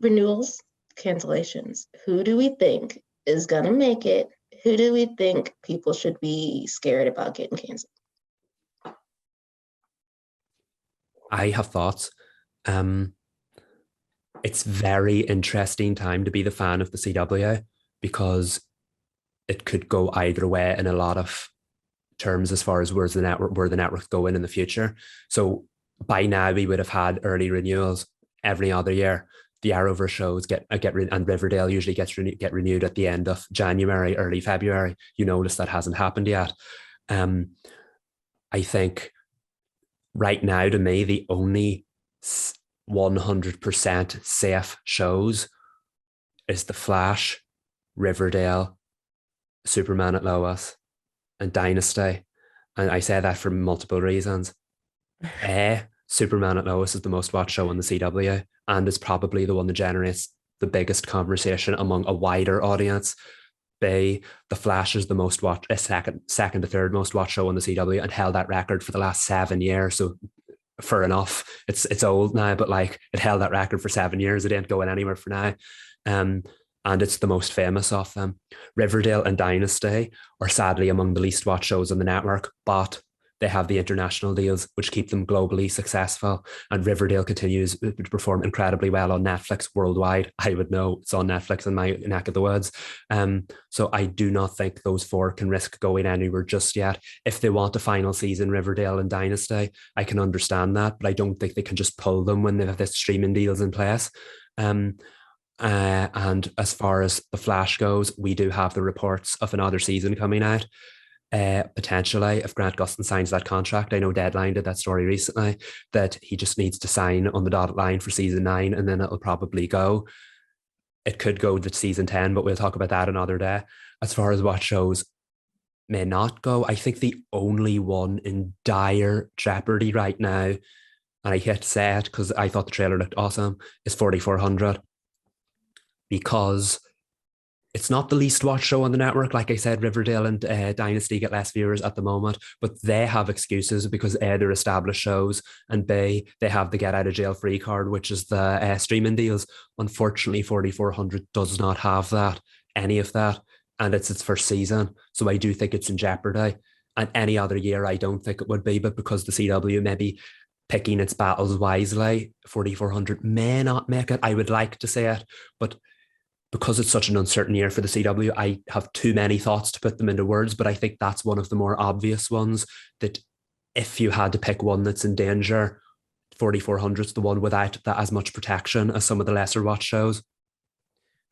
Renewals, cancellations. Who do we think is gonna make it? Who do we think people should be scared about getting canceled? I have thoughts. It's very interesting time to be the fan of the CW because it could go either way in a lot of terms as far as where the network's going in the future. So by now we would have had early renewals every other year. The Arrowverse shows and Riverdale usually get renewed at the end of January, early February. You notice that hasn't happened yet. I think right now, to me, the only 100% safe shows is The Flash, Riverdale, Superman at Lois, and Dynasty. And I say that for multiple reasons. Superman at Lois is the most watched show on the CW and is probably the one that generates the biggest conversation among a wider audience. B, The Flash is the most watched, second to third most watched show on the CW and held that record for the last 7 years. So fair enough. It's old now, but like it held that record for 7 years. It ain't going anywhere for now. And it's the most famous of them. Riverdale and Dynasty are sadly among the least watched shows on the network, but they have the international deals, which keep them globally successful. And Riverdale continues to perform incredibly well on Netflix worldwide. I would know it's on Netflix in my neck of the woods. So I do not think those four can risk going anywhere just yet. If they want a final season, Riverdale and Dynasty, I can understand that, but I don't think they can just pull them when they have the streaming deals in place. And as far as The Flash goes, we do have the reports of another season coming out. Potentially, if Grant Gustin signs that contract. I know Deadline did that story recently, that he just needs to sign on the dotted line for season 9 and then it'll probably go. It could go to season 10, but we'll talk about that another day. As far as what shows may not go, I think the only one in dire jeopardy right now, and I hate to say it because I thought the trailer looked awesome, is 4400, because it's not the least watched show on the network. Like I said, Riverdale and Dynasty get less viewers at the moment, but they have excuses because A, they're established shows, and B, they have the get out of jail free card, which is the streaming deals. Unfortunately, 4400 does not have that, any of that, and it's its first season. So I do think it's in jeopardy. And any other year, I don't think it would be, but because the CW may be picking its battles wisely, 4400 may not make it. I would like to say it, but because it's such an uncertain year for the CW, I have too many thoughts to put them into words, but I think that's one of the more obvious ones, that if you had to pick one that's in danger, 4400 is the one without that as much protection as some of the lesser watch shows.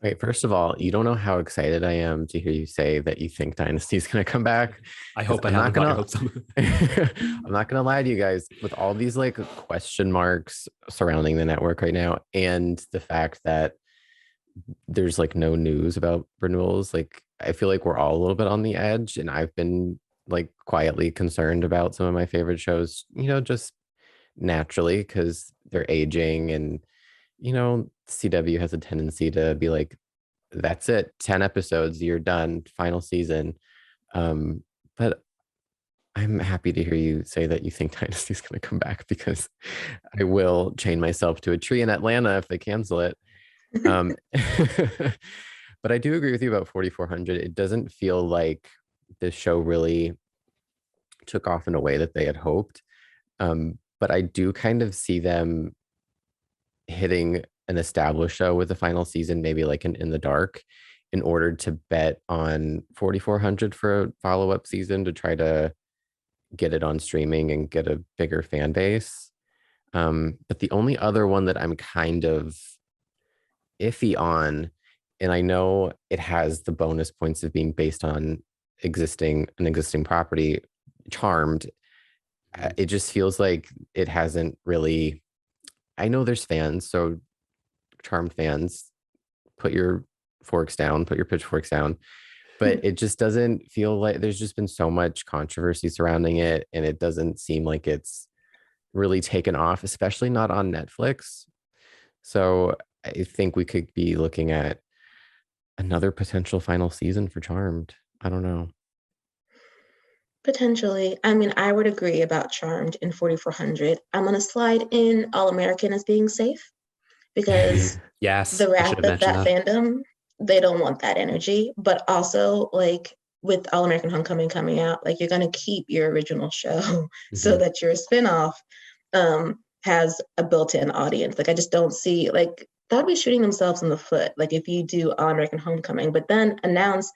Wait, first of all, you don't know how excited I am to hear you say that you think Dynasty is going to come back. I hope I haven't got your hopes up. I'm not going to lie to you guys, with all these like question marks surrounding the network right now, and the fact that there's like no news about renewals, like I feel like we're all a little bit on the edge, and I've been like quietly concerned about some of my favorite shows, just naturally because they're aging, and CW has a tendency to be like, that's it, 10 episodes, you're done, final season. But I'm happy to hear you say that you think Dynasty's going to come back, because I will chain myself to a tree in Atlanta if they cancel it. But I do agree with you about 4400. It doesn't feel like this show really took off in a way that they had hoped. But I do kind of see them hitting an established show with the final season, maybe like In the Dark, in order to bet on 4400 for a follow-up season to try to get it on streaming and get a bigger fan base. But the only other one that I'm kind of iffy on, and I know it has the bonus points of being based on an existing property, Charmed. It just feels like it hasn't really, I know there's fans, so Charmed fans, put your pitchforks down, but it just doesn't feel like, there's just been so much controversy surrounding it, and it doesn't seem like it's really taken off, especially not on Netflix. So I think we could be looking at another potential final season for Charmed. I don't know. Potentially. I mean, I would agree about Charmed in 4400. I'm going to slide in All American as being safe. because Yes, the I should wrath have of mentioned that that. fandom, they don't want that energy. But also, like with All American Homecoming coming out, like you're gonna keep your original show so Mhm. that your spinoff has a built-in audience. Like I just don't see like that would be shooting themselves in the foot. Like if you do All American Homecoming, but then announce,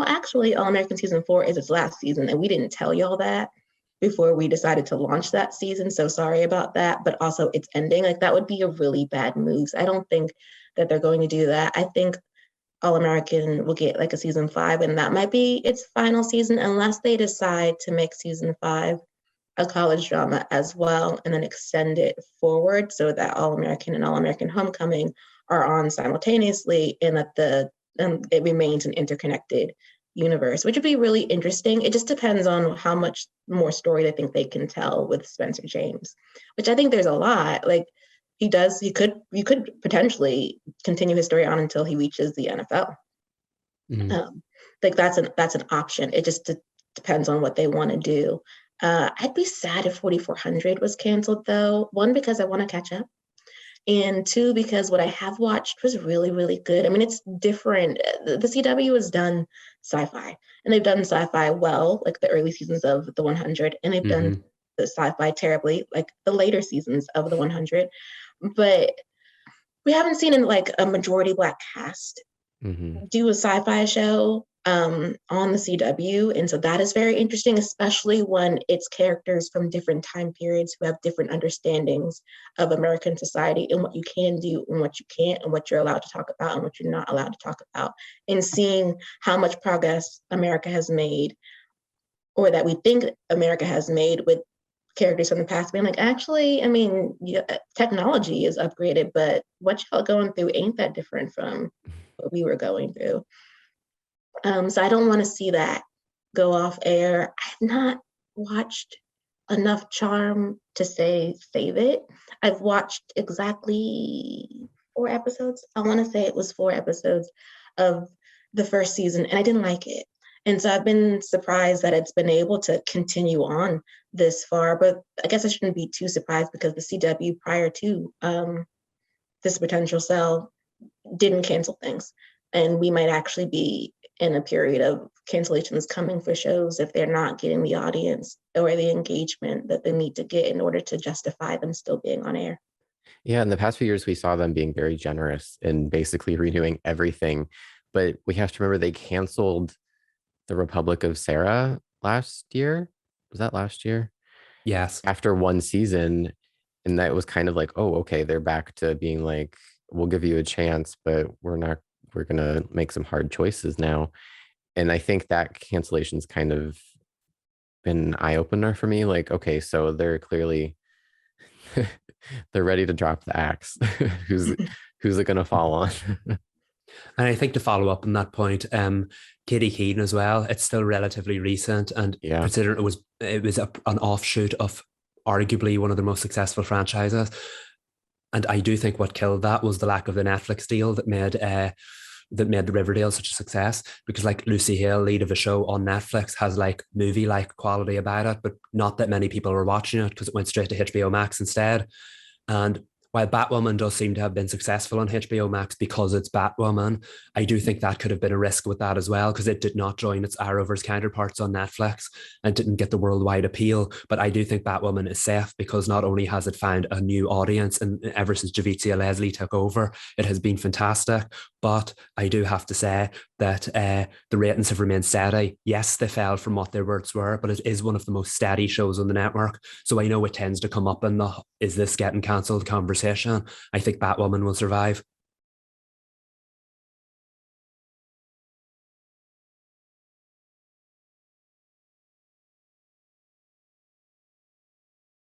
actually All American season 4 is its last season, and we didn't tell y'all that before we decided to launch that season. So sorry about that. But also it's ending. Like that would be a really bad move. I don't think that they're going to do that. I think All American will get like a season 5, and that might be its final season unless they decide to make season 5 a college drama as well and then extend it forward so that All American and All American Homecoming are on simultaneously and that it remains an interconnected universe, which would be really interesting. It just depends on how much more story they think they can tell with Spencer James, which I think there's a lot. Like you could potentially continue his story on until he reaches the NFL. Mhm. Like that's an option. It just depends on what they want to do. I'd be sad if 4400 was canceled though. One, because I want to catch up. And two, because what I have watched was really, really good. I mean, it's different. The CW has done sci-fi, and they've done sci-fi well, like the early seasons of the 100, and they've done Mhm. the sci-fi terribly, like the later seasons of the 100. But we haven't seen like a majority Black cast Hmm. do a sci-fi show on the CW. And so that is very interesting, especially when it's characters from different time periods who have different understandings of American society and what you can do and what you can't and what you're allowed to talk about and what you're not allowed to talk about. And seeing how much progress America has made or that we think America has made with characters from the past being like, actually, I mean, yeah, technology is upgraded, but what y'all going through ain't that different from what we were going through. So I don't want to see that go off air. I've not watched enough Charm to say save it. I've watched exactly 4 episodes. I want to say it was 4 episodes of the first season, and I didn't like it. And so I've been surprised that it's been able to continue on this far. But I guess I shouldn't be too surprised because the CW prior to this potential sell didn't cancel things. And we might actually be in a period of cancellations coming for shows if they're not getting the audience or the engagement that they need to get in order to justify them still being on air. Yeah, in the past few years, we saw them being very generous in basically renewing everything. But we have to remember they canceled the Republic of Sarah last year. Was that last year? Yes. After one season. And that was kind of like, oh, okay, they're back to being like, we'll give you a chance, but we're going to make some hard choices now. And I think that cancellation's kind of been an eye opener for me. Like, okay, so they're clearly they're ready to drop the axe. who's who's it gonna fall on? And I think to follow up on that point, Katie Keene as well, it's still relatively recent. And Yeah. considering it was an offshoot of arguably one of the most successful franchises. And I do think what killed that was the lack of the Netflix deal that made the Riverdale such a success. Because like Lucy Hale, lead of a show on Netflix, has like movie-like quality about it, but not that many people were watching it because it went straight to HBO Max instead. And while Batwoman does seem to have been successful on HBO Max because it's Batwoman, I do think that could have been a risk with that as well because it did not join its Arrowverse counterparts on Netflix and didn't get the worldwide appeal. But I do think Batwoman is safe because not only has it found a new audience, and ever since Javicia Leslie took over, it has been fantastic. But I do have to say that the ratings have remained steady. Yes, they fell from what their words were, but it is one of the most steady shows on the network. So I know it tends to come up in the is this getting cancelled conversation. I think Batwoman will survive.